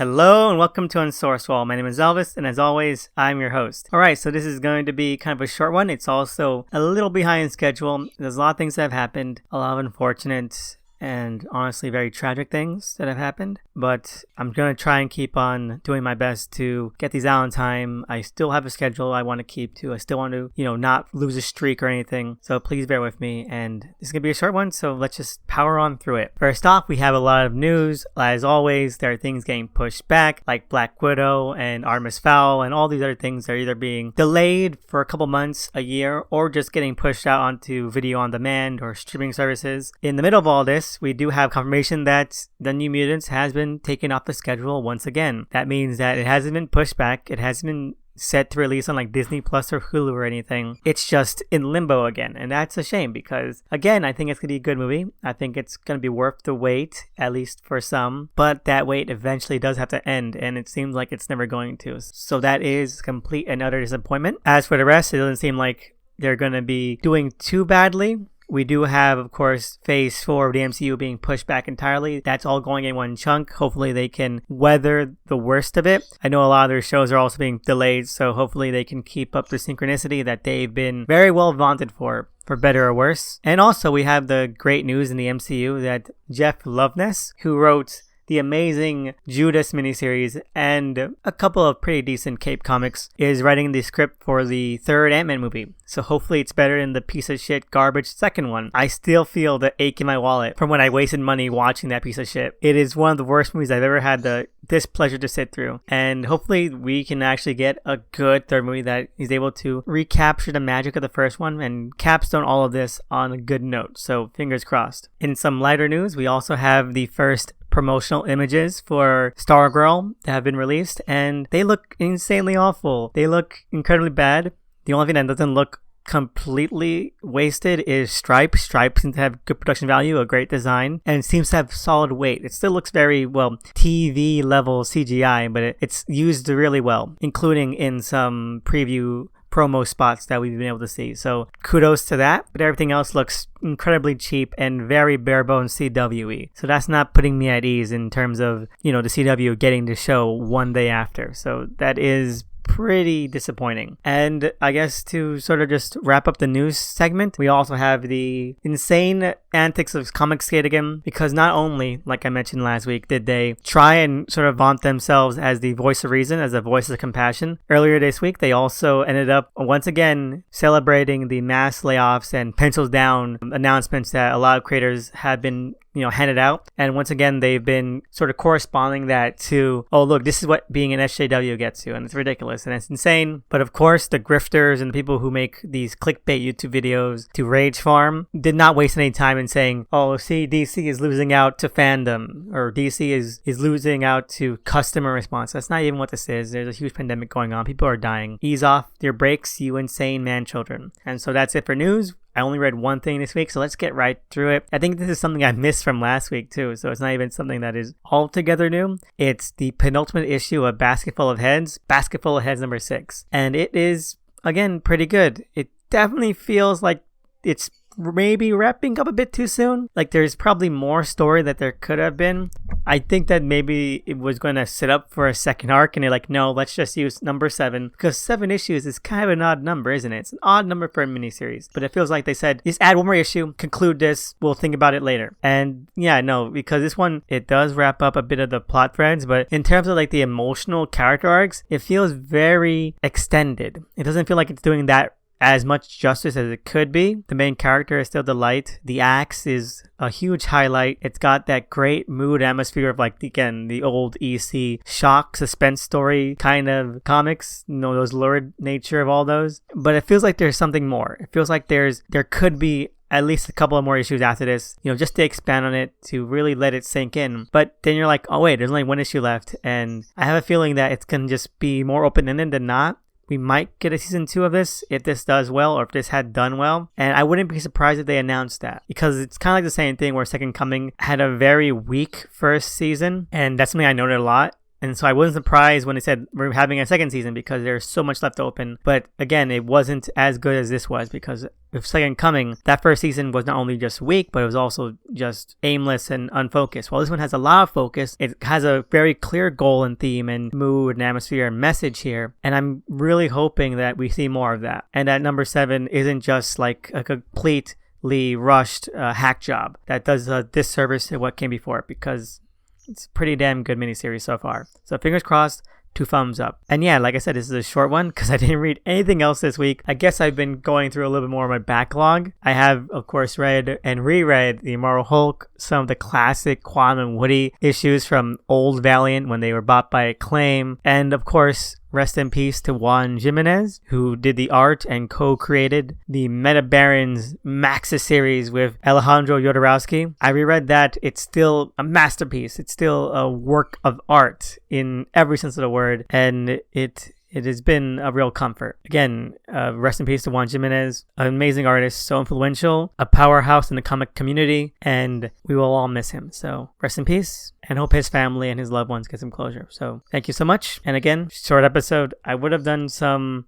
Hello and welcome to Unsourced Wall. My name is Elvis, and as always, I'm your host. Alright, so this is going to be kind of a short one. It's also a little behind schedule. There's a lot of things that have happened, a lot of unfortunate and honestly very tragic things that have happened. But I'm going to try and keep on doing my best to get these out on time. I still have a schedule I want to keep to. I still want to, not lose a streak or anything. So please bear with me. And this is going to be a short one, so let's just power on through it. First off, we have a lot of news. As always, there are things getting pushed back, like Black Widow and Artemis Fowl, and all these other things are either being delayed for a couple months, a year, or just getting pushed out onto video on demand or streaming services. In the middle of all this, we do have confirmation that the New Mutants has been taken off the schedule once again. That means that it hasn't been pushed back. It hasn't been set to release on like Disney Plus or Hulu or anything. It's just in limbo again, and that's a shame because, again, I think it's going to be a good movie. I think it's going to be worth the wait, at least for some, but that wait eventually does have to end, and it seems like it's never going to. So that is complete and utter disappointment. As for the rest, it doesn't seem like they're going to be doing too badly. We do have, of course, Phase 4 of the MCU being pushed back entirely. That's all going in one chunk. Hopefully they can weather the worst of it. I know a lot of their shows are also being delayed, so hopefully they can keep up the synchronicity that they've been very well vaunted for better or worse. And also we have the great news in the MCU that Jeff Loveness, who wrote the amazing Judas miniseries and a couple of pretty decent Cape comics, is writing the script for the third Ant-Man movie. So hopefully it's better than the piece of shit garbage second one. I still feel the ache in my wallet from when I wasted money watching that piece of shit. It is one of the worst movies I've ever had the displeasure to sit through. And hopefully we can actually get a good third movie that is able to recapture the magic of the first one and capstone all of this on a good note. So fingers crossed. In some lighter news, we also have the first promotional images for Stargirl that have been released, and they look insanely awful. They look incredibly bad. The only thing that doesn't look completely wasted is Stripe. Stripe seems to have good production value, a great design, and it seems to have solid weight. It still looks very, TV level CGI, but it's used really well, including in some preview promo spots that we've been able to see. So kudos to that, but everything else looks incredibly cheap and very bare bones CW-y. So that's not putting me at ease in terms of, the CW getting the show one day after. So that is pretty disappointing. And I guess to sort of just wrap up the news segment, we also have the insane antics of Comicsgate again, because not only, like I mentioned last week, did they try and sort of vaunt themselves as the voice of reason, as a voice of compassion. Earlier this week, they also ended up once again celebrating the mass layoffs and pencils down announcements that a lot of creators have been handed out. And once again, they've been sort of corresponding that to, oh, look, this is what being an SJW gets you. And it's ridiculous and it's insane. But of course, the grifters and the people who make these clickbait YouTube videos to rage farm did not waste any time in saying, oh, see, DC is losing out to fandom, or DC is losing out to customer response. That's not even what this is. There's a huge pandemic going on. People are dying. Ease off your brakes, you insane man children. And so that's it for news. I only read one thing this week, so let's get right through it. I think this is something I missed from last week too, so it's not even something that is altogether new. It's the penultimate issue of Basketful of Heads, Basketful of Heads number 6. And it is, again, pretty good. It definitely feels like it's maybe wrapping up a bit too soon. Like there's probably more story that there could have been. I think that maybe it was going to set up for a second arc, and they're like, no, let's just use number 7, because 7 issues is kind of an odd number, isn't it? It's an odd number for a miniseries, but it feels like they said, just add one more issue, conclude this, we'll think about it later. And yeah, no, because this one, it does wrap up a bit of the plot threads, but in terms of like the emotional character arcs, it feels very extended. It doesn't feel like it's doing that as much justice as it could be. The main character is still delight. The axe is a huge highlight. It's got that great mood atmosphere of like, again, the old EC shock suspense story kind of comics, those lurid nature of all those. But it feels like there's something more. It feels like there could be at least a couple of more issues after this, just to expand on it, to really let it sink in. But then you're like, oh wait, there's only one issue left, and I have a feeling that it's gonna just be more open-ended than not. We might get a season 2 of this if this does well, or if this had done well. And I wouldn't be surprised if they announced that, because it's kind of like the same thing where Second Coming had a very weak first season. And that's something I noted a lot And so I wasn't surprised when they said we're having a second season because there's so much left open. But again, it wasn't as good as this was because with Second Coming, that first season was not only just weak, but it was also just aimless and unfocused. While this one has a lot of focus, it has a very clear goal and theme and mood and atmosphere and message here. And I'm really hoping that we see more of that. And that number 7 isn't just like a completely rushed hack job that does a disservice to what came before it, because it's a pretty damn good miniseries so far. So fingers crossed, 2 thumbs up. And yeah, like I said, this is a short one because I didn't read anything else this week. I guess I've been going through a little bit more of my backlog. I have, of course, read and reread The Immortal Hulk, some of the classic Quantum and Woody issues from old Valiant when they were bought by Acclaim, and of course, rest in peace to Juan Jimenez, who did the art and co-created the Meta Barons Maxis series with Alejandro Jodorowsky. I reread that. It's still a masterpiece. It's still a work of art in every sense of the word, and it has been a real comfort. Again, rest in peace to Juan Jimenez, an amazing artist, so influential, a powerhouse in the comic community, and we will all miss him. So rest in peace, and hope his family and his loved ones get some closure. So thank you so much. And again, short episode. I would have done some,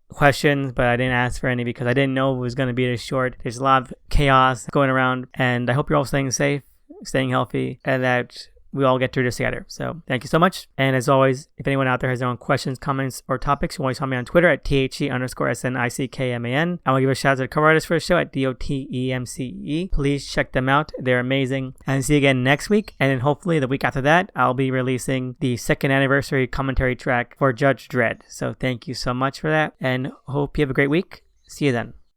questions, but I didn't ask for any because I didn't know it was going to be this short. There's a lot of chaos going around, and I hope you're all staying safe, staying healthy, and that we all get through this together. So thank you so much. And as always, if anyone out there has their own questions, comments, or topics, you can always find me on Twitter at THE_SNICKMAN. I want to give a shout out to the cover artists for the show at DOTEMCE. Please check them out. They're amazing. And see you again next week. And then hopefully the week after that, I'll be releasing the 2nd anniversary commentary track for Judge Dredd. So thank you so much for that, and hope you have a great week. See you then.